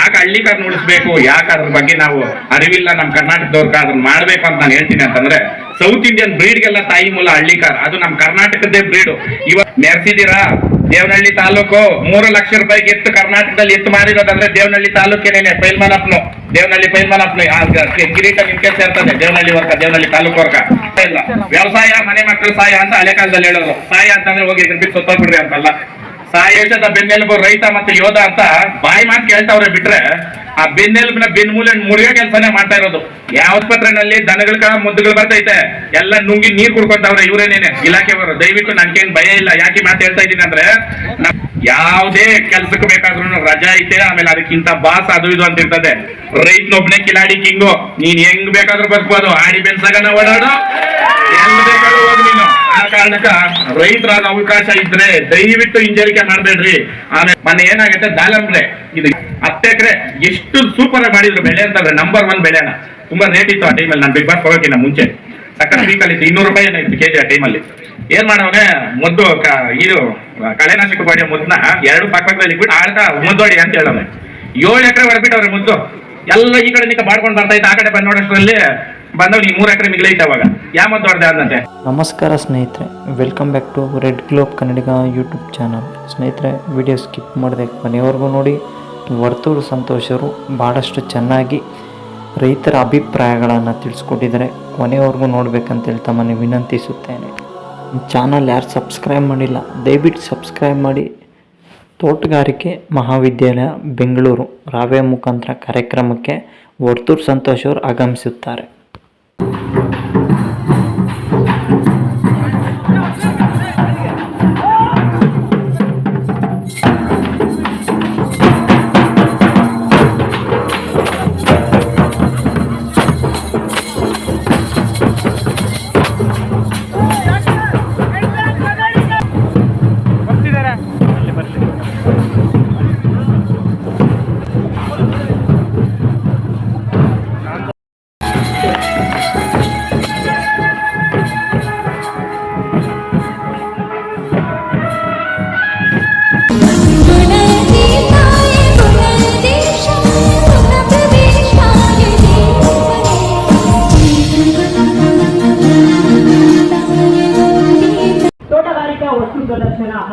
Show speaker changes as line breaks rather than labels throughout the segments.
ಯಾಕೆ ಹಳ್ಳಿಕಾರನ್ನ ಉಳಿಸ್ಬೇಕು, ಯಾಕೆ ಅದ್ರ ಬಗ್ಗೆ ನಾವು ಅರಿವಿಲ್ಲ ನಮ್ಮ ಕರ್ನಾಟಕದವ್ರಿಗೆ ಅದನ್ನ ಮಾಡ್ಬೇಕು ಅಂತ ನಾನು ಹೇಳ್ತೀನಿ ಅಂತಂದ್ರೆ, ಸೌತ್ ಇಂಡಿಯನ್ ಬ್ರೀಡ್ಗೆಲ್ಲ ತಾಯಿ ಮೂಲ ಹಳ್ಳಿಕಾರ, ಅದು ನಮ್ಮ ಕರ್ನಾಟಕದ್ದೇ ಬ್ರೀಡು. ಇವಾಗ ಮೆರ್ಸಿದೀರಾ ದೇವನಹಳ್ಳಿ ತಾಲೂಕು 3 ಲಕ್ಷ ರೂಪಾಯಿಗೆ ಎತ್ತು ಕರ್ನಾಟಕದಲ್ಲಿ ಎತ್ತು ಮಾರಿರೋದಂದ್ರೆ ದೇವನಹಳ್ಳಿ ತಾಲೂಕೇನೇನೆ ಪೈಲ್ಮಾನಪ್ಪನು, ದೇವನಹಳ್ಳಿ ಪೈಲ್ಮಾನಪ್ಪನು ಕಿರೀಟ ನಿಮ್ಗೆ ಸೇರ್ತದೆ. ದೇವನಹಳ್ಳಿ ವರ್ಗ, ದೇವನಹಳ್ಳಿ ತಾಲೂಕು ವರ್ಗ ಇಲ್ಲ. ವ್ಯವಸಾಯ ಮನೆ ಮಕ್ಕಳು ಸಾಯ ಅಂತ ಹಳೆ ಕಾಲದಲ್ಲಿ ಹೇಳೋದು. ಸಾಯ ಅಂತಂದ್ರೆ ಹೋಗಿ ಬಿಟ್ಟು ಸತ್ತೋಗ್ಬಿಡ್ರಿ ಅಂತಲ್ಲ. ದೇಶದ ಬೆನ್ನೆಲುಬು ರೈತ ಮತ್ತೆ ಯೋಧ ಅಂತ ಬಾಯಿ ಮಾತು ಕೇಳ್ತಾವ್ರೆ ಬಿಟ್ರೆ, ಆ ಬೆನ್ನೆಲುಬಿನ ಬೆನ್ಮೂಲೆ ಮುರಿಯೋ ಕೆಲಸನೇ ಮಾಡ್ತಾ ಇರೋದು. ಯಾವ ಆಸ್ಪತ್ರೆನಲ್ಲಿ ದನಗಳ ಮುದ್ದುಗಳು ಬರ್ತೈತೆ, ಎಲ್ಲ ನುಂಗಿ ನೀರ್ ಕುಡ್ಕೊಂತವ್ರೆ ಇವರೇನೇನೆ ಇಲಾಖೆಯವರು. ದಯವಿಟ್ಟು ನನ್ಗೇನ್ ಭಯ ಇಲ್ಲ. ಯಾಕೆ ಮಾತು ಹೇಳ್ತಾ ಇದ್ದೀನಿ ಅಂದ್ರೆ, ಯಾವುದೇ ಕೆಲ್ಸಕ್ಕೆ ಬೇಕಾದ್ರೂ ರಜಾ ಐತೆ, ಆಮೇಲೆ ಅದಕ್ಕಿಂತ ಬಾಸ್ ಅದು ಇದು ಅಂತ ಇರ್ತದೆ. ರೈತನೊಬ್ನೇ ಕಿಲಾಡಿ ಕಿಂಗು, ನೀನ್ ಹೆಂಗ್ ಬೇಕಾದ್ರೂ ಬರ್ಬೋದು, ಆಡಿ ಬೆನ್ಸಾಗನ ಓಡಾಡು, ಹೆಂಗ್ ಬೇಕಾದ್ರೂ ಹೋಗಿ ನೀನು. ಆ ಕಾರಣಕ್ಕ ರೈತರಾದ ಅವಕಾಶ ಇದ್ರೆ ದಯವಿಟ್ಟು ಹಿಂಜರಿಕೆ ಮಾಡ್ಬೇಡ್ರಿ. ಆಮೇಲೆ ಮೊನ್ನೆ ಏನಾಗುತ್ತೆ, ದಾಳಂಬ್ರೆ ಇದು 10 ಎಕರೆ ಎಷ್ಟು ಸೂಪರ್ ಆಗಿ ಮಾಡಿದ್ರು ಬೆಳೆ ಅಂತಂದ್ರೆ, ನಂಬರ್ 1 ಬೆಳೆನ. ತುಂಬಾ ರೇಟ್ ಇತ್ತು ಆ ಟೈಮಲ್ಲಿ, ನಾನು ಬಿಗ್ ಬಾಸ್ ಹೋಗೋಕ್ಕಿಂತ ಮುಂಚೆ ಸಕ್ಕತ್ ವೀಕಲ್ಲಿ ಇತ್ತು. 200 ರೂಪಾಯಿ ಏನಾಯ್ತು ಕೆಜಿ ಆ ಟೈಮಲ್ಲಿ. ಏನ್ ಮಾಡವನೆ, ಮೊದ್ದು ಇದು ಕಳೆನಾಶಕ ಬಾಡಿಯ ಮುದ್ದನ್ನ 2 ಪಕ್ಕದಲ್ಲಿ ಇಟ್ಬಿಟ್ಟು ಆಳ್ತಾ ಮುದ್ದೋಡಿ ಅಂತ ಹೇಳೋನೆ. 7 ಎಕರೆ ಹೊರಬಿಟ್ಟವ್ರೆ ಮುದ್ದು. ಎಲ್ಲ ಈ ಕಡೆ ನಿಂತ ಮಾಡ್ಕೊಂಡು ಬರ್ತಾ ಇತ್ತು, ಆ ಕಡೆ ಬಂದ್ ನೋಡೋಷ್ಟರಲ್ಲಿ ಬಂದವ್ ನೀ 3 ಎಕರೆ ಮಿಗ್ಲೈತೆ. ಅವಾಗ ಯಾವ ಮದ್ದು ಹೊಡೆದೆ ಅಂದಂತೆ.
ನಮಸ್ಕಾರ ಸ್ನೇಹಿತರೆ, welcome back to red globe Kannadiga YouTube channel. ಸ್ನೇಹಿತರೆ, ವಿಡಿಯೋ ಸ್ಕಿಪ್ ಮಾಡಿದೆ ಕೊನೆಯವರೆಗೂ ನೋಡಿ. ವರ್ತೂರು ಸಂತೋಷ್ ಅವರು ಭಾಳಷ್ಟು ಚೆನ್ನಾಗಿ ರೈತರ ಅಭಿಪ್ರಾಯಗಳನ್ನು ತಿಳಿಸ್ಕೊಟ್ಟಿದ್ದಾರೆ. ಕೊನೆಯವರೆಗೂ ನೋಡಬೇಕಂತ ಹೇಳ್ತಾ ಮನೆ ವಿನಂತಿಸುತ್ತೇನೆ. ಚಾನಲ್ ಯಾರು ಸಬ್ಸ್ಕ್ರೈಬ್ ಮಾಡಿಲ್ಲ ದಯವಿಟ್ಟು ಸಬ್ಸ್ಕ್ರೈಬ್ ಮಾಡಿ. ತೋಟಗಾರಿಕೆ ಮಹಾವಿದ್ಯಾಲಯ ಬೆಂಗಳೂರು ರಾವೆ ಮುಖಾಂತರ ಕಾರ್ಯಕ್ರಮಕ್ಕೆ ವರ್ತೂರು ಸಂತೋಷ್ ಅವರು ಆಗಮಿಸುತ್ತಾರೆ.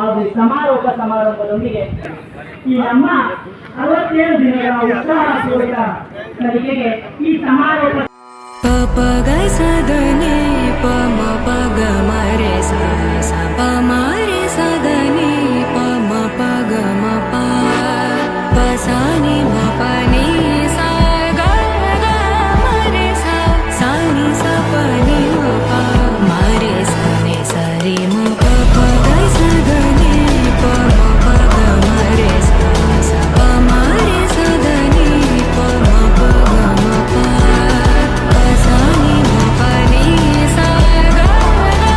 ಹಾಗೂ ಸಮಾರೋಪದೊಂದಿಗೆ ಈ ನಮ್ಮ 67 ದಿನಗಳ ಉತ್ಸಾಹಪೂರ್ವಕ ಕಲಿಕೆಗೆ ಈ ಸಮಾರೋಪ
ಸದನೆ ಪಮ ಪಗ ಮರೆ ಸ ಪ ಮರೆ ಸದನೆ ಪಮ ಪಗ ಮ ಪ ಪಸಾನಿ ಮ ಪನಿ ಸ ಗ ಗ ಮರೆ ಸ ಸಾನಿ ಸ ಪನಿ ಮ ಪ ಮರೆ ಸನೆ ಸರಿ ಮ ಪ ಪಗ ಸದನೆ ಪಮ ಪಗ ಮರೆ ಸ ಪ ಮರೆ ಸದನೆ ಪಮ ಪಗ ಮ ಪ ಪಸಾನಿ ಮ ಪನಿ ಸ ಗ ಗ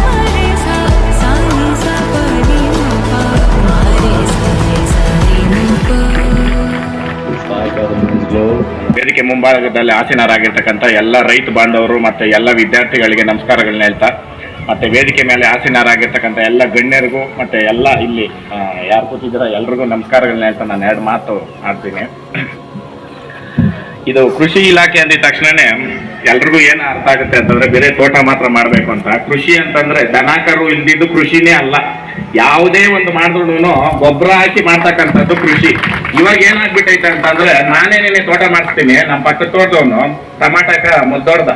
ಮರೆ ಸ ಸಾನಿ ಸ ಪನಿ ಮ ಪ ಮರೆ ಸನೆ ಸರಿ ಮ ಪ.
ವೇದಿಕೆ ಮುಂಭಾಗದಲ್ಲಿ ಆಸೀನರಾಗಿರ್ತಕ್ಕಂಥ ಎಲ್ಲ ರೈತ ಬಾಂಧವರು ಮತ್ತೆ ಎಲ್ಲ ವಿದ್ಯಾರ್ಥಿಗಳಿಗೆ ನಮಸ್ಕಾರಗಳನ್ನ ಹೇಳ್ತಾ, ಮತ್ತೆ ವೇದಿಕೆ ಮೇಲೆ ಆಸೀನರಾಗಿರ್ತಕ್ಕಂಥ ಎಲ್ಲ ಗಣ್ಯರಿಗೂ ಮತ್ತೆ ಎಲ್ಲ ಇಲ್ಲಿ ಯಾರು ಕೂತಿದ್ದೀರ ಎಲ್ರಿಗೂ ನಮಸ್ಕಾರಗಳನ್ನ ಹೇಳ್ತಾ ನಾನು 2 ಮಾತು ಆಡ್ತೀನಿ. ಇದು ಕೃಷಿ ಇಲಾಖೆ ಅಂದಿದ ತಕ್ಷಣನೇ ಎಲ್ರಿಗೂ ಏನು ಅರ್ಥ ಆಗುತ್ತೆ ಅಂತಂದ್ರೆ, ಬೇರೆ ತೋಟ ಮಾತ್ರ ಮಾಡ್ಬೇಕು ಅಂತ. ಕೃಷಿ ಅಂತಂದ್ರೆ ದನಕರು ಇಲ್ದಿದ್ದು ಕೃಷಿನೇ ಅಲ್ಲ. ಯಾವುದೇ ಒಂದು ಮಾಡಿದ್ರು ಗೊಬ್ಬರ ಹಾಕಿ ಮಾಡ್ತಕ್ಕಂಥದ್ದು ಕೃಷಿ. ಇವಾಗ ಏನಾಗ್ಬಿಟ್ಟೈತೆ ಅಂತಂದ್ರೆ, ನಾನೇನೇನೆ ತೋಟ ಮಾಡಿಸ್ತೀನಿ, ನಮ್ಮ ಪಕ್ಕದ ತೋಟದವನು ಟಮಾಟಕ ಮುದ್ದೊಡ್ದ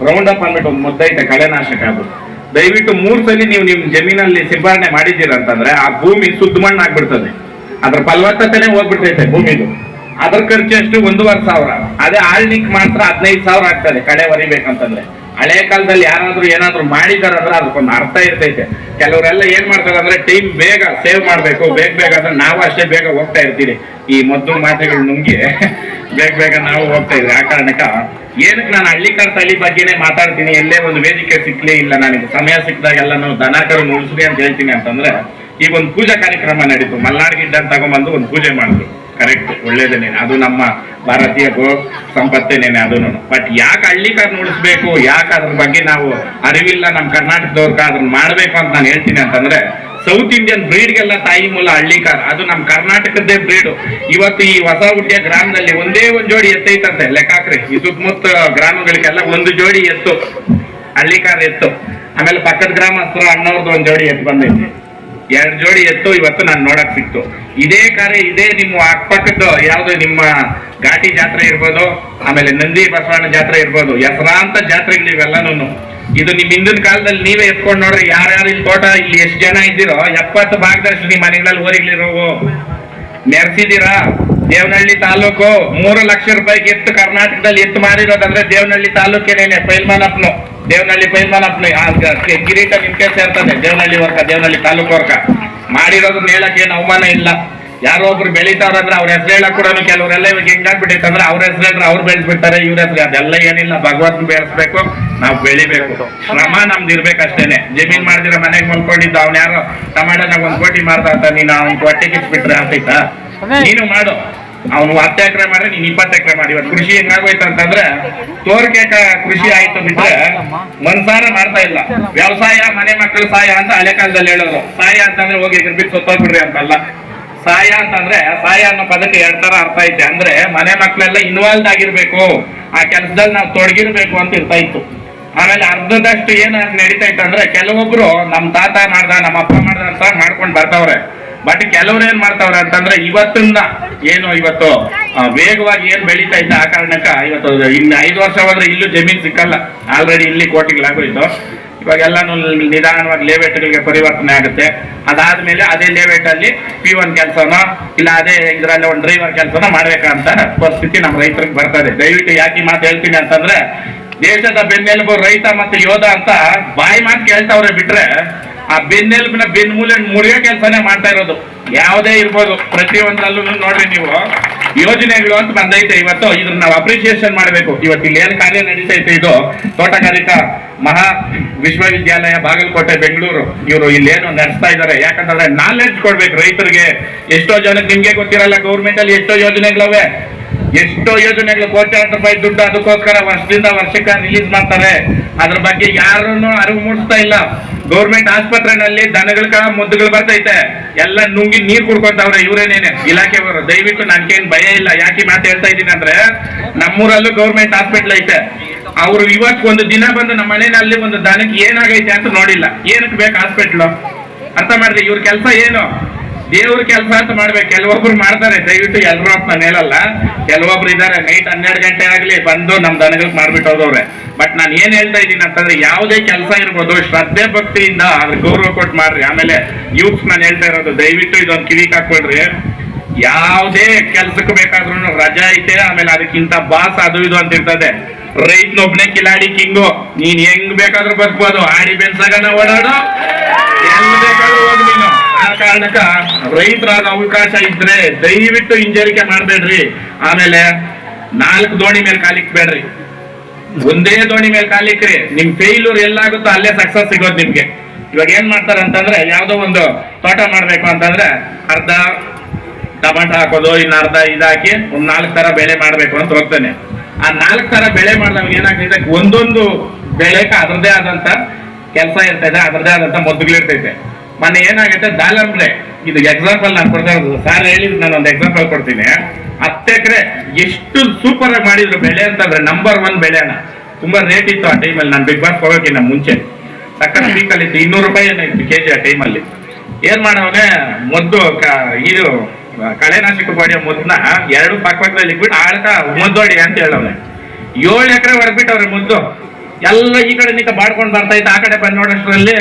ರೌಂಡ್ ಅಪ್ ಅಂದ್ಬಿಟ್ಟು ಒಂದು ಮುದ್ದೈತೆ ಕಳೆನಾಶಕ. ಅದು ದಯವಿಟ್ಟು 3 ಸಲ ನೀವು ನಿಮ್ ಜಮೀನಲ್ಲಿ ಸಿಂಪರಣೆ ಮಾಡಿದ್ದೀರಂತಂದ್ರೆ ಆ ಭೂಮಿ ಶುದ್ಧ ಮಣ್ಣು ಆಗ್ಬಿಡ್ತದೆ, ಅದ್ರ ಫಲವತ್ತತೆನೆ ಹೋಗ್ಬಿಡ್ತೈತೆ ಭೂಮಿದು. ಅದ್ರ ಖರ್ಚು ಎಷ್ಟು? 1,500,000. ಅದೇ ಆಳ್ನಿಕ್ ಮಾತ್ರ 15,000 ಆಗ್ತದೆ ಕಳೆ ಹೊರಿಬೇಕಂತಂದ್ರೆ. ಹಳೆ ಕಾಲದಲ್ಲಿ ಯಾರಾದ್ರೂ ಏನಾದ್ರು ಮಾಡಿದಾರಂದ್ರೆ ಅದಕ್ಕೊಂದು ಅರ್ಥ ಇರ್ತೈತೆ. ಕೆಲವರೆಲ್ಲ ಏನ್ ಮಾಡ್ತಾರೆ ಅಂದ್ರೆ, ಟೈಮ್ ಬೇಗ ಸೇವ್ ಮಾಡ್ಬೇಕು, ಬೇಗ ಅಂದ್ರೆ ನಾವು ಅಷ್ಟೇ ಬೇಗ ಹೋಗ್ತಾ ಇರ್ತೀವಿ. ಈ ಮದ್ದು ಮಾತೆಗಳು ನುಂಗಿ ಬೇಗ ನಾವು ಹೋಗ್ತಾ ಇದ್ವಿ. ಆ ಕಾರಣಕ್ಕ ಏನಕ್ಕೆ ನಾನು ಹಳ್ಳಿಕಾರ ತಳಿ ಬಗ್ಗೆನೇ ಮಾತಾಡ್ತೀನಿ. ಎಲ್ಲೇ ಒಂದು ವೇದಿಕೆ ಸಿಕ್ಲೇ ಇಲ್ಲ ನನಗೆ. ಸಮಯ ಸಿಕ್ಕಿದಾಗೆಲ್ಲ ನಾವು ದನಕರು ಉಳಿಸ್ರಿ ಅಂತ ಹೇಳ್ತೀನಿ ಅಂತಂದ್ರೆ, ಈಗ ಒಂದು ಪೂಜಾ ಕಾರ್ಯಕ್ರಮ ನಡೀತು. ಮಲ್ನಾಡ್ ಗಿಡ್ಡ ತಗೊಂಡ್ಬಂದು ಒಂದು ಪೂಜೆ ಮಾಡಿದ್ರು. ಕರೆಕ್ಟ್, ಒಳ್ಳೇದೇನೇನೆ, ಅದು ನಮ್ಮ ಭಾರತೀಯ ಗೋ ಸಂಪತ್ತೇನೇನೆ ಅದನ್ನು. ಬಟ್ ಯಾಕೆ ಹಳ್ಳಿಕಾರನ್ನ ಉಳಿಸ್ಬೇಕು, ಯಾಕೆ ಅದ್ರ ಬಗ್ಗೆ ನಾವು ಅರಿವಿಲ್ಲ ನಮ್ಮ ಕರ್ನಾಟಕದವ್ರಿಗೆ ಅದನ್ನ ಮಾಡ್ಬೇಕು ಅಂತ ನಾನು ಹೇಳ್ತೀನಿ ಅಂತಂದ್ರೆ, ಸೌತ್ ಇಂಡಿಯನ್ ಬ್ರೀಡ್ಗೆಲ್ಲ ತಾಯಿ ಮೂಲ ಹಳ್ಳಿಕಾರ, ಅದು ನಮ್ಮ ಕರ್ನಾಟಕದ್ದೇ ಬ್ರೀಡು. ಇವತ್ತು ಈ ಹೊಸ ಹುಟ್ಟಿಯ ಗ್ರಾಮದಲ್ಲಿ ಒಂದೇ ಒಂದ್ ಜೋಡಿ ಎತ್ತೈತಂತೆ, ಲೆಕ್ಕ ಹಾಕ್ರಿ. ಈ ಸುತ್ತಮುತ್ತ ಗ್ರಾಮಗಳಿಗೆಲ್ಲ ಒಂದು ಜೋಡಿ ಎತ್ತು, ಹಳ್ಳಿಕಾರ ಎತ್ತು. ಆಮೇಲೆ ಪಕ್ಕದ ಗ್ರಾಮಸ್ಥರು ಅಣ್ಣವ್ರದ್ದು ಒಂದ್ ಜೋಡಿ ಎತ್ತು ಬಂದೈತಿ, 2 ಜೋಡಿ ಎತ್ತು ಇವತ್ತು ನಾನು ನೋಡಕ್ ಸಿಕ್ತು. ಇದೇ ಕಾರ್ಯ, ಇದೇ ನಿಮ್ಮ ಅಕ್ಕಪಕ್ಕದ್ದು ಯಾವ್ದು ನಿಮ್ಮ ಘಾಟಿ ಜಾತ್ರೆ ಇರ್ಬೋದು, ಆಮೇಲೆ ನಂದಿ ಬಸವಣ್ಣ ಜಾತ್ರೆ ಇರ್ಬೋದು, ಹೆಸರಾಂತ ಜಾತ್ರೆಗಳು ಇವೆಲ್ಲನೂ. ಇದು ನಿಮ್ ಹಿಂದಿನ ಕಾಲದಲ್ಲಿ ನೀವೇ ಎತ್ಕೊಂಡು ನೋಡ್ರಿ, ಯಾರ್ಯಾರು ಇಲ್ಲಿ ತೋಟ ಇಲ್ಲಿ ಎಷ್ಟು ಜನ ಇದ್ದೀರೋ 70 ಭಾಗದಷ್ಟು ನಿಮ್ಮ ಮನೆಗಳಲ್ಲಿ ಊರಿಗಳಿರೋವು ನೆರೆಸಿದೀರಾ. ದೇವನಹಳ್ಳಿ ತಾಲೂಕು 3 ಲಕ್ಷ ರೂಪಾಯಿಗೆ ಎತ್ತು ಕರ್ನಾಟಕದಲ್ಲಿ ಎತ್ತು ಮಾರಿರೋದಂದ್ರೆ ದೇವನಹಳ್ಳಿ ತಾಲೂಕೇನೇನೆ, ಪೈಲ್ಮಾನಪ್ಪನು, ದೇವನಹಳ್ಳಿ ಪೈಲ್ಮಾನಪ್ಪನು ಕಿರೀಟ ನಿಮ್ಗೆ ಸೇರ್ತದೆ. ದೇವನಹಳ್ಳಿ ವರ್ಗ, ದೇವನಹಳ್ಳಿ ತಾಲೂಕು ವರ್ಗ ಮಾಡಿರೋದನ್ನ ಹೇಳಕ್ ಏನು ಅವಮಾನ ಇಲ್ಲ. ಯಾರೋ ಒಬ್ರು ಬೆಳೀತಾವ್ರಂದ್ರೆ ಅವ್ರ ಹೆಸರು ಹೇಳಕ್ ಕೂಡ ಕೆಲವರೆಲ್ಲ ಇವಾಗ ಹೆಂಗಾಗ್ಬಿಟ್ಟೈತೆ ಅಂದ್ರೆ ಅವ್ರ ಹೆಸರು ಹೇಳಿದ್ರೆ ಅವ್ರು ಬೆಳೆಸ್ಬಿಡ್ತಾರೆ, ಇವ್ರ ಹೆಸರು ಅದೆಲ್ಲ ಏನಿಲ್ಲ. ಭಗವಂತನ ಬೆಳೆಸ್ಬೇಕು, ನಾವು ಬೆಳಿಬೇಕು, ಶ್ರಮ ನಮ್ದು ಇರ್ಬೇಕಷ್ಟೇನೆ. ಜಮೀನ್ ಮಾಡ್ದಿರ ಮನೆಗೆ ಮಲ್ಕೊಂಡಿದ್ದು ಅವ್ನ ಯಾರೋ ಟಮಾಟೋನಾಗ 1 ಕೋಟಿ ಮಾರ್ದ ಅಂತ ನೀನು ಅವ್ನ ಹೊಟ್ಟೆಗೆ ಇಟ್ಬಿಟ್ರೆ ಆಗ್ತೈತಾ? ನೀನು ಮಾಡು, ಅವನು 10 ಎಕರೆ ಮಾಡ್ರೆ ನೀನ್ 20 ಎಕರೆ ಮಾಡಿ. ಇವತ್ತು ಕೃಷಿ ಹೆಂಗಾಗೋಯ್ತು ಅಂತಂದ್ರೆ ತೋರ್ಕೆ ಕೃಷಿ ಆಯ್ತು ಬಿಟ್ರೆ ಮನ್ಸಾರ ಮಾಡ್ತಾ ಇಲ್ಲ. ವ್ಯವಸಾಯ ಮನೆ ಮಕ್ಕಳು ಸಹಾಯ ಅಂತ ಹಳೆ ಕಾಲದಲ್ಲಿ ಹೇಳೋರು. ಸಹಾಯ ಅಂತಂದ್ರೆ ಹೋಗಿ ಬಿಟ್ಟು ಸೊತ್ತೋಗ್ಬಿಡ್ರಿ ಅಂತಲ್ಲ. ಸಹಾಯ ಅಂತಂದ್ರೆ, ಸಹಾಯ ಅನ್ನೋ ಪದಕ್ಕೆ 2 ತರ ಅರ್ಥ ಐತೆ. ಅಂದ್ರೆ ಮನೆ ಮಕ್ಕಳೆಲ್ಲ ಇನ್ವಾಲ್ವ್ ಆಗಿರ್ಬೇಕು, ಆ ಕೆಲಸದಲ್ಲಿ ನಾವು ತೊಡಗಿರ್ಬೇಕು ಅಂತ ಇರ್ತಾ ಇತ್ತು. ಆಮೇಲೆ ಅರ್ಧದಷ್ಟು ಏನ್ ನಡೀತಾ ಇತ್ತು ಅಂದ್ರೆ, ಕೆಲವೊಬ್ರು ನಮ್ ತಾತ ಮಾಡ್ದ, ನಮ್ಮ ಅಪ್ಪ ಮಾಡ್ದ ಅಂತ ಮಾಡ್ಕೊಂಡ್ ಬರ್ತಾವ್ರೆ. ಬಟ್ ಕೆಲವ್ರು ಏನ್ ಮಾಡ್ತಾವ್ರೆ ಅಂತಂದ್ರೆ, ಇವತ್ತಿಂದ ಏನು ಇವತ್ತು ವೇಗವಾಗಿ ಏನ್ ಬೆಳೀತಾ ಇದ್ದ ಆ ಕಾರಣಕ್ಕ ಇವತ್ತು ಇನ್ನು 5 ವರ್ಷ ಹೋದ್ರೆ ಇಲ್ಲೂ ಜಮೀನ್ ಸಿಕ್ಕಲ್ಲ. ಆಲ್ರೆಡಿ ಇಲ್ಲಿ ಕೋಟಿಗಳಾಗೋಯ್ತು. ಇವಾಗೆಲ್ಲಾನು ನಿಧಾನವಾಗಿ ಲೇಔಟ್ಗಳಿಗೆ ಪರಿವರ್ತನೆ ಆಗುತ್ತೆ. ಅದಾದ್ಮೇಲೆ ಅದೇ ಲೇಔಟ್ ಅಲ್ಲಿ P1 ಕೆಲಸನೋ ಇಲ್ಲ ಅದೇ ಇದ್ರಲ್ಲಿ ಒಂದು ಡ್ರೈವರ್ ಕೆಲಸನೋ ಮಾಡ್ಬೇಕಂತ ಪರಿಸ್ಥಿತಿ ನಮ್ಮ ರೈತರಿಗೆ ಬರ್ತದೆ. ದಯವಿಟ್ಟು ಯಾಕೆ ಮಾತು ಹೇಳ್ತೀನಿ ಅಂತಂದ್ರೆ, ದೇಶದ ಬೆನ್ನೆಲುಬು ರೈತ ಮತ್ತೆ ಯೋಧ ಅಂತ ಬಾಯಿ ಮಾತು ಕೇಳ್ತಾವ್ರೆ ಬಿಟ್ರೆ, ಆ ಬೆನ್ನೆಲುಬಿನ ಬೆನ್ಮೂಲೆ ಮುರಿಯೋ ಕೆಲಸನೇ ಮಾಡ್ತಾ ಇರೋದು. ಯಾವುದೇ ಇರ್ಬೋದು, ಪ್ರತಿಯೊಂದರಲ್ಲೂ ನೋಡ್ರಿ ನೀವು ಯೋಜನೆಗಳು ಅಂತ ಬಂದೈತೆ. ಇವತ್ತು ಇದ್ರ ನಾವು ಅಪ್ರಿಸಿಯೇಷನ್ ಮಾಡ್ಬೇಕು. ಇವತ್ತು ಇಲ್ಲಿ ಏನ್ ಕಾರ್ಯ ನಡೀತೈತೆ, ಇದು ತೋಟಗಾರಿಕಾ ಮಹಾ ವಿಶ್ವವಿದ್ಯಾಲಯ ಬಾಗಲಕೋಟೆ ಬೆಂಗಳೂರು, ಇವರು ಇಲ್ಲೇನು ನಡೆಸ್ತಾ ಇದ್ದಾರೆ. ಯಾಕಂತಂದ್ರೆ ನಾಲೆಡ್ಜ್ ಕೊಡ್ಬೇಕು ರೈತರಿಗೆ. ಎಷ್ಟೋ ಜನಕ್ಕೆ ನಿಮ್ಗೆ ಗೊತ್ತಿರಲ್ಲ, ಗೌರ್ಮೆಂಟ್ ಅಲ್ಲಿ ಎಷ್ಟೋ ಯೋಜನೆಗಳವೆ, ಎಷ್ಟೋ ಯೋಜನೆಗಳು ಕೋಟ್ಯಾಂತರ ರೂಪಾಯಿ ದುಡ್ಡು ಅದಕ್ಕೋಸ್ಕರ ವರ್ಷದಿಂದ ವರ್ಷಕ್ಕೆ ರಿಲೀಸ್ ಮಾಡ್ತಾರೆ. ಅದ್ರ ಬಗ್ಗೆ ಯಾರನ್ನು ಅರಿವು ಮೂಡಿಸ್ತಾ ಇಲ್ಲ. ಗೌರ್ಮೆಂಟ್ ಆಸ್ಪತ್ರೆನಲ್ಲಿ ದನಗಳ ಮುದ್ದುಗಳು ಬರ್ತೈತೆ, ಎಲ್ಲ ನುಂಗಿ ನೀರ್ ಕುಡ್ಕೊಂತವ್ರೆ ಇವ್ರೇನೇನೆ ಇಲಾಖೆಯವರು. ದಯವಿಟ್ಟು ನನ್ಗೇನ್ ಭಯ ಇಲ್ಲ. ಯಾಕೆ ಮಾತು ಹೇಳ್ತಾ ಇದ್ದೀನಿ ಅಂದ್ರೆ, ನಮ್ಮೂರಲ್ಲೂ ಗೌರ್ಮೆಂಟ್ ಹಾಸ್ಪಿಟ್ಲ್ ಐತೆ. ಅವ್ರು ಇವತ್ತು ಒಂದು ದಿನ ಬಂದು ನಮ್ಮ ಮನೆಯಲ್ಲಿ ಒಂದು ದನಕ್ಕೆ ಏನಾಗೈತೆ ಅಂತ ನೋಡಿಲ್ಲ. ಏನಕ್ಕೆ ಬೇಕು ಹಾಸ್ಪಿಟ್ಲು? ಅರ್ಥ ಮಾಡ್ರಿ, ಇವ್ರ ಕೆಲಸ ಏನು? ದೇವ್ರ ಕೆಲಸ ಅಂತ ಮಾಡ್ಬೇಕು. ಕೆಲವೊಬ್ರು ಮಾಡ್ತಾರೆ, ದಯವಿಟ್ಟು ಎಲ್ರು ಅಂತ ನಾನು ಹೇಳಲ್ಲ. ಕೆಲವೊಬ್ರು ಇದಾರೆ ನೈಟ್ 12 ಗಂಟೆ ಆಗ್ಲಿ ಬಂದು ನಮ್ ದನಗಳಿಗೆ ಮಾಡ್ಬಿಟ್ಟು ಹೋದವ್ರೆ. ಬಟ್ ನಾನು ಏನ್ ಹೇಳ್ತಾ ಇದ್ದೀನಿ ಅಂತಂದ್ರೆ, ಯಾವುದೇ ಕೆಲಸ ಇರ್ಬೋದು ಶ್ರದ್ಧೆ ಭಕ್ತಿಯಿಂದ ಅದ್ರ ಗೌರವ ಕೊಟ್ಟು ಮಾಡ್ರಿ. ಆಮೇಲೆ ಯೂತ್ಸ್ ನಾನು ಹೇಳ್ತಾ ಇರೋದು, ದಯವಿಟ್ಟು ಇದೊಂದು ಕಿವಿಗೆ ಹಾಕೊಳ್ರಿ. ಯಾವುದೇ ಕೆಲ್ಸಕ್ಕೆ ಬೇಕಾದ್ರೂ ರಜಾ ಐತೆ, ಆಮೇಲೆ ಅದಕ್ಕಿಂತ ಬಾಸ್ ಅದು ಇದು ಅಂತ ಇರ್ತದೆ. ರೈತನೊಬ್ನೇ ಕಿಲಾಡಿ ಕಿಂಗು, ನೀನ್ ಹೆಂಗ್ ಬೇಕಾದ್ರೂ ಬರ್ಬೋದು. ಆಡಿ ಬೆನ್ಸಾಗನ ಓಡಾಡು, ಎಲ್ಲಿ ಬೇಕಾದ್ರೂ ಹೋಗಿ ನೀನು. ಆ ಕಾರಣಕ್ಕ ರೈತರಾದ ಅವಕಾಶ ಇದ್ರೆ ದಯವಿಟ್ಟು ಹಿಂಜರಿಕೆ ಮಾಡ್ಬೇಡ್ರಿ. ಆಮೇಲೆ 4 ದೋಣಿ ಮೇಲೆ ಕಾಲಿಕ್ಬೇಡ್ರಿ, ಒಂದೇ ದೋಣಿ ಮೇಲೆ ಕಾಲಿಕ್ರಿ. ನಿಮ್ ಫೇಲ್ಯೂರ್ ಎಲ್ಲಾಗುತ್ತೋ ಅಲ್ಲೇ ಸಕ್ಸಸ್ ಸಿಗೋದು ನಿಮ್ಗೆ. ಇವಾಗ ಏನ್ ಮಾಡ್ತಾರೆ ಅಂತಂದ್ರೆ, ಯಾವ್ದೋ ಒಂದು ತೋಟ ಮಾಡ್ಬೇಕು ಅಂತಂದ್ರೆ ಅರ್ಧ ಟಮಾಟೋ ಹಾಕೋದು, ಇನ್ನು ಅರ್ಧ ಇದಾಕಿ ಒಂದ್ 4 ತರ ಬೆಳೆ ಮಾಡ್ಬೇಕು ಅಂತ ಹೋಗ್ತಾನೆ. ಆ 4 ತರ ಬೆಳೆ ಮಾಡಿದಾಗ ಏನಾಗ್ತೈತೆ, ಒಂದೊಂದು ಬೆಳೆಗೆ ಅದರದೇ ಆದಂತ ಕೆಲಸ ಇರ್ತೈತೆ, ಅದರದೇ ಆದಂತ ಮೊದ್ದುಗಳಿರ್ತೈತೆ. ಮೊನ್ನೆ ಏನಾಗೈತೆ, ದಾಳಂಬ್ರೆ, ಇದು ಎಕ್ಸಾಂಪಲ್ ನಾನು ಕೊಡ್ತಾ ಇರೋದು. ಸಾರ್ ಹೇಳಿದ್ರು, ನಾನು ಒಂದು ಎಕ್ಸಾಂಪಲ್ ಕೊಡ್ತೀನಿ. 10 ಎಕರೆ ಎಷ್ಟು ಸೂಪರ್ ಆಗಿ ಮಾಡಿದ್ರು ಬೆಳೆ ಅಂತಂದ್ರೆ, ನಂಬರ್ 1 ಬೆಳೆನ. ತುಂಬಾ ರೇಟ್ ಇತ್ತು ಆ ಟೈಮಲ್ಲಿ. ನಾನು ಬಿಗ್ ಬಾಸ್ ಹೋಗೋಕ್ಕಿಂತ ಮುಂಚೆ ಸಕ್ಕತ್ ವೀಕಲ್ಲಿ ಇತ್ತು, 200 ರೂಪಾಯಿ ಏನಾಯ್ತು ಕೆಜಿ ಆ ಟೈಮಲ್ಲಿ. ಏನ್ ಮಾಡವನೆ, ಮೊದ್ದು ಇದು ಕಳೆನಾಶಕ ಹೊಡೆಯೋ ಮೊದ್ದನ್ನ 2 ಪಕ್ಕದಲ್ಲಿ ಇಟ್ಬಿಟ್ಟು ಆಳ್ಕ ಮೊದ್ದೊಡಿ ಅಂತ ಹೇಳವನೆ. 7 ಎಕರೆ ಹೊರಬಿಟ್ಟವ್ರೆ ಮುದ್ದು. ಎಲ್ಲ ಈ ಕಡೆ ನಿಂತ ಬಾಡ್ಕೊಂಡು ಬರ್ತಾ ಇತ್ತು. ಆ ಕಡೆ ಬಂದ್ ನೋಡೋಷ್ಟ್ರಲ್ಲಿ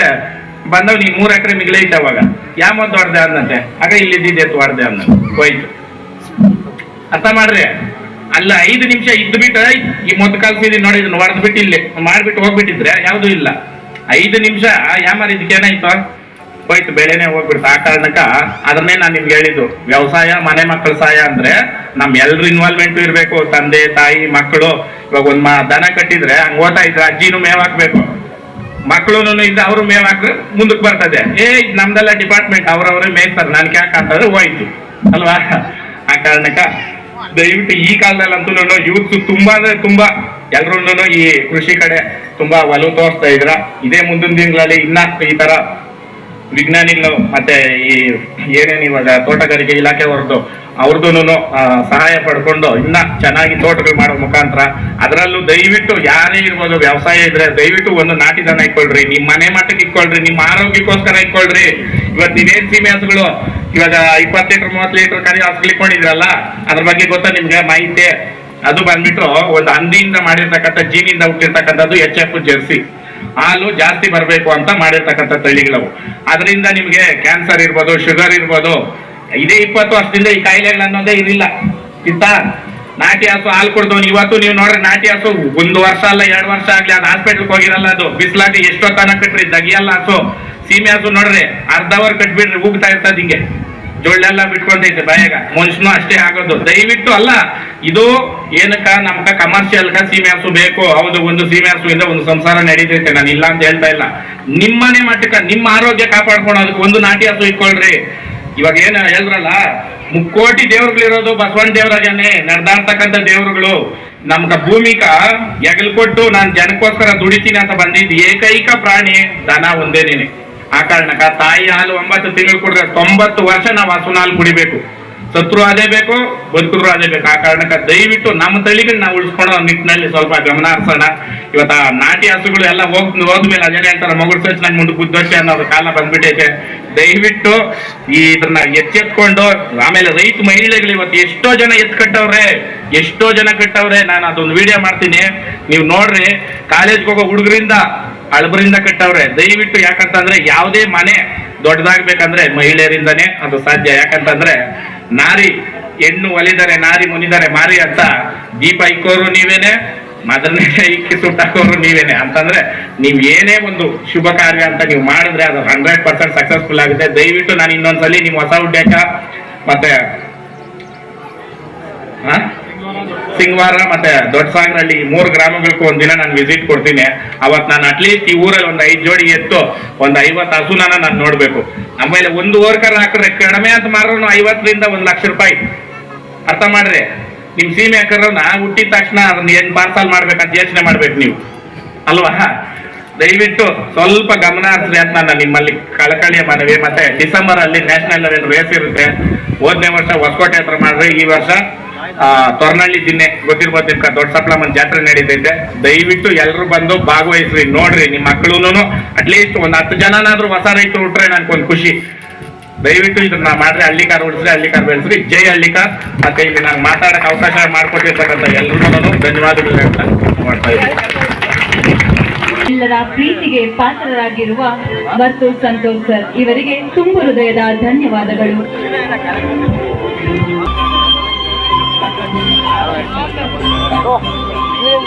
ಬಂದವ್ ನೀ 3 ಎಕರೆ ಮಿಗಿಲೈತೆ. ಅವಾಗ ಯಾ ಮೊದ್ದು ಹೊಡೆದೆ ಅಂದಂತೆ, ಆಗ ಇಲ್ಲಿದ್ದಿದ್ದು ಹೊಡೆದೆ ಅಂದ ಹೋಯ್ತು. ಅರ್ಥ ಮಾಡ್ರಿ, ಅಲ್ಲ 5 ನಿಮಿಷ ಇದ್ದು ಬಿಟ್ಟು ಈ ಮೊದ್ದು ಕಲ್ಸಿದೀನಿ ನೋಡಿ, ಇದನ್ನ ಹೊಡೆದ್ ಬಿಟ್ಟು ಇಲ್ಲಿ ಮಾಡ್ಬಿಟ್ಟು ಹೋಗ್ಬಿಟ್ಟಿದ್ರೆ ಯಾವ್ದು ಇಲ್ಲ. 5 ನಿಮಿಷ ಯಾಮಾರ ಇದಕ್ಕೆ ಏನಾಯ್ತು, ಹೋಯ್ತು, ಬೆಳೆನೆ ಹೋಗ್ಬಿಡ್ತು. ಆ ಕಾರಣಕ್ಕ ಅದನ್ನೇ ನಾನು ನಿಮ್ಗೆ ಹೇಳಿದ್ದು, ವ್ಯವಸಾಯ ಮನೆ ಮಕ್ಕಳ ಸಹಾಯ ಅಂದ್ರೆ ನಮ್ ಎಲ್ರು ಇನ್ವಾಲ್ವ್ಮೆಂಟ್ ಇರ್ಬೇಕು. ತಂದೆ ತಾಯಿ ಮಕ್ಕಳು. ಇವಾಗ ಒಂದ್ ದನ ಕಟ್ಟಿದ್ರೆ ಹಂಗ ಓದ್ತಾ ಇದ್ರೆ ಅಜ್ಜಿನೂ ಮೇವ್ ಹಾಕ್ಬೇಕು, ಮಕ್ಕಳು ಇದ್ದ ಅವ್ರು ಮೇವ್ ಹಾಕ್ರೆ ಮುಂದಕ್ಕೆ ಬರ್ತದೆ. ನಮ್ದೆಲ್ಲ ಡಿಪಾರ್ಟ್ಮೆಂಟ್ ಅವ್ರವ್ರೇ ಮೇಯ್ತಾರೆ, ನನ್ಗೆ ಯಾಕೆ ಅಂತಂದ್ರೆ ಹೋಯ್ತು ಅಲ್ವಾ. ಆ ಕಾರಣಕ್ಕ ದಯವಿಟ್ಟು ಈ ಕಾಲದಲ್ಲಂತೂ ಯೂತ್ ತುಂಬಾ ಅಂದ್ರೆ ತುಂಬಾ ಎಲ್ರೂ ಈ ಕೃಷಿ ಕಡೆ ತುಂಬಾ ಒಲವು ತೋರಿಸ್ತಾ ಇದ್ರ. ಇದೇ ಮುಂದಿನ ದಿನಗಳಲ್ಲಿ ಇನ್ನ ಈ ತರ ವಿಜ್ಞಾನಿಗಳು ಮತ್ತೆ ಈ ಏನೇನು ಇವಾಗ ತೋಟಗಾರಿಕೆ ಇಲಾಖೆ ಅವ್ರದ್ದು ಸಹಾಯ ಪಡ್ಕೊಂಡು ಇನ್ನ ಚೆನ್ನಾಗಿ ತೋಟಗಳು ಮಾಡೋ ಮುಖಾಂತರ, ಅದರಲ್ಲೂ ದಯವಿಟ್ಟು ಯಾರೇ ಇರ್ಬೋದು ವ್ಯವಸಾಯ ಇದ್ರೆ ದಯವಿಟ್ಟು ಒಂದು ನಾಟಿ ದನ ಇಟ್ಕೊಳ್ರಿ, ನಿಮ್ ಮನೆ ಮಟ್ಟಕ್ಕೆ ಇಟ್ಕೊಳ್ರಿ, ನಿಮ್ಮ ಆರೋಗ್ಯಕ್ಕೋಸ್ಕರ ಇಟ್ಕೊಳ್ರಿ. ಇವತ್ತು ನೀವೇನ್ ಸೀಮೆ ಹಸುಗಳು ಇವಾಗ 20 ಲೀಟರ್ 30 ಲೀಟರ್ ಕರಿ ಹಸುಗಳು ಇಟ್ಕೊಂಡಿದ್ರಲ್ಲ, ಅದ್ರ ಬಗ್ಗೆ ಗೊತ್ತಾ ನಿಮ್ಗೆ ಮಾಹಿತಿ? ಅದು ಬಂದ್ಬಿಟ್ಟು ಒಂದು ಹಂದಿಯಿಂದ ಮಾಡಿರ್ತಕ್ಕಂಥ ಜೀನಿಂದ ಹುಟ್ಟಿರ್ತಕ್ಕಂಥದ್ದು HF ಜೆರ್ಸಿ ಹಾಲು ಜಾಸ್ತಿ ಬರಬೇಕು ಅಂತ ಮಾಡಿರ್ತಕ್ಕಂಥ ತಳಿಗಳವು. ಅದರಿಂದ ನಿಮ್ಗೆ ಕ್ಯಾನ್ಸರ್ ಇರ್ಬೋದು, ಶುಗರ್ ಇರ್ಬೋದು, ಇದೇ 20 ವರ್ಷದಿಂದ ಈ ಕಾಯಿಲೆಗಳು ಅನ್ನೋದೇ ಇರಲಿಲ್ಲ. ಇಂತ ನಾಟಿ ಹಸು ಹಾಲು ಕೊಡ್ದವನು ಇವತ್ತು ನೀವು ನೋಡ್ರಿ, ನಾಟಿ ಹಸು 1 ವರ್ಷ ಅಲ್ಲ 2 ವರ್ಷ ಆಗ್ಲಿ ಅದು ಹಾಸ್ಪಿಟ್ಲ್ಗೆ ಹೋಗಿರಲ್ಲ, ಅದು ಬಿಸಿಲಾಗಿ ಎಷ್ಟೊತ್ತನ ಕಟ್ರಿ ದಗಿಯಲ್ಲ ಹಸು. ಸೀಮೆ ಹಸು ನೋಡ್ರಿ ಅರ್ಧ ಅವರ್ ಕಟ್ಬಿಡ್ರಿ ಹೋಗ್ತಾ ಇರ್ತದ, ಹಿಂಗೆ ಜೊಳ್ಳೆಲ್ಲ ಬಿಟ್ಕೊಂಡೈತೆ ಬಾಯಾಗ, ಮನುಷ್ಯನು ಅಷ್ಟೇ ಆಗೋದು. ದಯವಿಟ್ಟು ಅಲ್ಲ, ಇದು ಏನಕ್ಕ ನಮ್ಗ ಕಮರ್ಷಿಯಲ್ ಸೀಮೆ ಹಸು ಬೇಕು. ಹೌದು, ಒಂದು ಸೀಮೆ ಹಸುವಿಂದ ಒಂದು ಸಂಸಾರ ನಡೀತೈತೆ, ನಾನು ಇಲ್ಲ ಅಂತ ಹೇಳ್ತಾ ಇಲ್ಲ. ನಿಮ್ಮನೆ ಮಟ್ಟಕ್ಕ ನಿಮ್ಮ ಆರೋಗ್ಯ ಕಾಪಾಡ್ಕೊಳೋದಕ್ಕೆ ಒಂದು ನಾಟಿ ಹಸು ಇಟ್ಕೊಳ್ರಿ. ಇವಾಗ ಏನ ಹೇಳಿದ್ರಲ್ಲ, 3 ಕೋಟಿ ದೇವ್ರುಗಳಿರೋದು ಬಸವಣ್ಣ ದೇವರಾಜನೇ ನಡೆದಾಡ್ತಕ್ಕಂಥ ದೇವ್ರುಗಳು. ನಮ್ಗ ಭೂಮಿಕ ಎಗಲ್ ಕೊಟ್ಟು ನಾನು ಜನಕ್ಕೋಸ್ಕರ ದುಡಿತೀನಿ ಅಂತ ಬಂದಿದ್ದು ಏಕೈಕ ಪ್ರಾಣಿ ದನ ಒಂದೇನೇನೆ. ಆ ಕಾರಣಕ್ಕ ತಾಯಿ ಹಾಲು 9 ತಿಂಗಳು ಕುಡಿದ್ರೆ 90 ವರ್ಷ ನಾವು ಹಸುನ ಹಾಲು ಕುಡಿಬೇಕು. ಸತ್ರು ಅದೇ ಬೇಕು, ಬದುಕಿದ್ರು ಅದೇ ಬೇಕು. ಆ ಕಾರಣಕ್ಕ ದಯವಿಟ್ಟು ನಮ್ಮ ತಳಿಗಳನ್ನ ನಾವು ಉಳಿಸ್ಕೊಳ್ಳೋ ನಿಟ್ಟಿನಲ್ಲಿ ಸ್ವಲ್ಪ ಗಮನ ಹರಿಸೋಣ. ಇವತ್ತ ನಾಟಿ ಹಸುಗಳು ಎಲ್ಲ ಹೋದ್ಮೇಲೆ ಅದೇನೇ ಹೇಳ್ತಾರೆ, ಮಗುಳು ಸಚ್ ನಂಗೆ ಮುಂದೆ ಬುದ್ಧೋಚೆ ಅನ್ನೋದು ಕಾಲ ಬಂದ್ಬಿಟ್ಟೈತೆ. ದಯವಿಟ್ಟು ಇದನ್ನ ಎಚ್ಚೆತ್ಕೊಂಡು, ಆಮೇಲೆ ರೈತ ಮಹಿಳೆಗಳು ಇವತ್ತು ಎಷ್ಟೋ ಜನ ಎಷ್ಟೋ ಜನ ಕಟ್ಟವ್ರೆ. ನಾನು ಅದೊಂದು ವಿಡಿಯೋ ಮಾಡ್ತೀನಿ, ನೀವು ನೋಡ್ರಿ. ಕಾಲೇಜ್ಗೆ ಹೋಗೋ ಹುಡುಗರಿಂದ ಹಳಬರಿಂದ ಕಟ್ಟವ್ರೆ. ದಯವಿಟ್ಟು ಯಾಕಂತಂದ್ರೆ ಯಾವುದೇ ಮನೆ ದೊಡ್ಡದಾಗ್ಬೇಕಂದ್ರೆ ಮಹಿಳೆಯರಿಂದನೇ ಅದು ಸಾಧ್ಯ. ಯಾಕಂತಂದ್ರೆ ನಾರಿ ಹೆಣ್ಣು ಒಲಿದರೆ ನಾರಿ ಮುನಿದರೆ ಮಾರಿ ಅಂತ ದೀಪ ಇಕ್ಕೋರು ನೀವೇನೆ, ಮೊದಲನೇ ಇಕ್ಕಿ ಸುಟ್ಟಾಕೋರು ನೀವೇನೆ. ಅಂತಂದ್ರೆ ನೀವ್ ಏನೇ ಒಂದು ಶುಭ ಕಾರ್ಯ ಅಂತ ನೀವು ಮಾಡಿದ್ರೆ ಅದು 100% ಸಕ್ಸಸ್ಫುಲ್ ಆಗುತ್ತೆ. ದಯವಿಟ್ಟು ನಾನು ಇನ್ನೊಂದ್ಸಲಿ ನಿಮ್ ಹೊಸ ಉಡ್ಯಾಕ ಮತ್ತೆ ಸಿಂಗವಾರ ಮತ್ತೆ ದೊಡ್ಡ ಸಾಗರಹಳ್ಳಿ 3 ಗ್ರಾಮಗಳಿಗೂ ಒಂದಿನ ನಾನು ವಿಸಿಟ್ ಕೊಡ್ತೀನಿ. ಅವತ್ ನಾನು ಅಟ್ಲೀಸ್ಟ್ ಈ ಊರಲ್ಲಿ ಒಂದು 5 ಜೋಡಿ ಎತ್ತು ಒಂದು 50 ಹಸುನ ನಾನು ನೋಡ್ಬೇಕು. ಆಮೇಲೆ ಒಂದು ವರ್ಕರ್ ಹಾಕಿದ್ರೆ ಕಡಿಮೆ ಅಂತ ಮಾರೋನು 50ರಿಂದ 1 ಲಕ್ಷ ರೂಪಾಯಿ. ಅರ್ಥ ಮಾಡ್ರಿ, ನಿಮ್ ಸೀಮೆ ಹಾಕರೋನ ಹುಟ್ಟಿದ ತಕ್ಷಣ ಅದನ್ನ ಏನ್ ಪಾರ್ಸಲ್ ಮಾಡ್ಬೇಕಂತ ಯೋಚನೆ ಮಾಡ್ಬೇಕು ನೀವು, ಅಲ್ವಾ? ದಯವಿಟ್ಟು ಸ್ವಲ್ಪ ಗಮನ ಹರಿಸ್ರಿ ಅಂತ ನಾನು ನಿಮ್ಮಲ್ಲಿ ಕಳಕಳಿಯ ಮನವಿ. ಮತ್ತೆ ಡಿಸೆಂಬರ್ ಅಲ್ಲಿ ನ್ಯಾಷನಲ್ ಲೆವೆಲ್ ರೇಸ್ ಇರುತ್ತೆ. ಹೋದನೇ ವರ್ಷ ಹೊಸಕೋಟೆ ಹತ್ರ ಮಾಡ್ರಿ, ಈ ವರ್ಷ ತೊರನಹಳ್ಳಿ ದಿನ್ನೆ ಗೊತ್ತಿರ್ಬೋದು ನಿಮ್ಗೆ, ದೊಡ್ಡ ಸಪ್ಲಮನ್ ಜಾತ್ರೆ ನಡೀತೈತೆ. ದಯವಿಟ್ಟು ಎಲ್ಲರೂ ಬಂದು ಭಾಗವಹಿಸ್ರಿ, ನೋಡ್ರಿ. ನಿಮ್ಮ ಮಕ್ಕಳು ಅಟ್ಲೀಸ್ಟ್ ಒಂದು 10 ಜನನಾದ್ರೂ ಹೊಸ ರೈತರು ಹುಟ್ರೆ ನನ್ಗೊಂದು ಖುಷಿ. ದಯವಿಟ್ಟು ಇದನ್ನ ಮಾಡ್ರಿ, ಹಳ್ಳಿಕಾರ್ ಉಳಿಸ್ರಿ, ಹಳ್ಳಿಕಾರ್ ಬೆಳೆಸ್ರಿ. ಜೈ ಹಳ್ಳಿಕಾರ್. ಮತ್ತೆ ಇಲ್ಲಿ ನಾನು ಮಾತಾಡಕ್ಕೆ ಅವಕಾಶ ಮಾಡಿಕೊಟ್ಟಿರ್ತಕ್ಕಂಥ ಎಲ್ರಿಗೂ ಧನ್ಯವಾದಗಳು ಅಂತ ಮಾಡ್ತಾ ಇದ್ದೀನಿ.
ಎಲ್ಲರ ಪ್ರೀತಿಗೆ ಪಾತ್ರರಾಗಿರುವ ವರ್ತೂರ್ ಸಂತೋಷ್ ಸರ್ ಇವರಿಗೆ ತುಂಬು ಹೃದಯದ ಧನ್ಯವಾದಗಳು.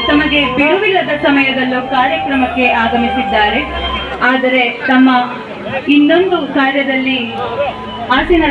ತಮಗೆ ಬಿಡುವಿಲ್ಲದ ಸಮಯದಲ್ಲೂ ಕಾರ್ಯಕ್ರಮಕ್ಕೆ ಆಗಮಿಸಿದ್ದಾರೆ. ಆದರೆ ತಮ್ಮ ಇನ್ನೊಂದು ಕಾರ್ಯದಲ್ಲಿ ಆಸೀನ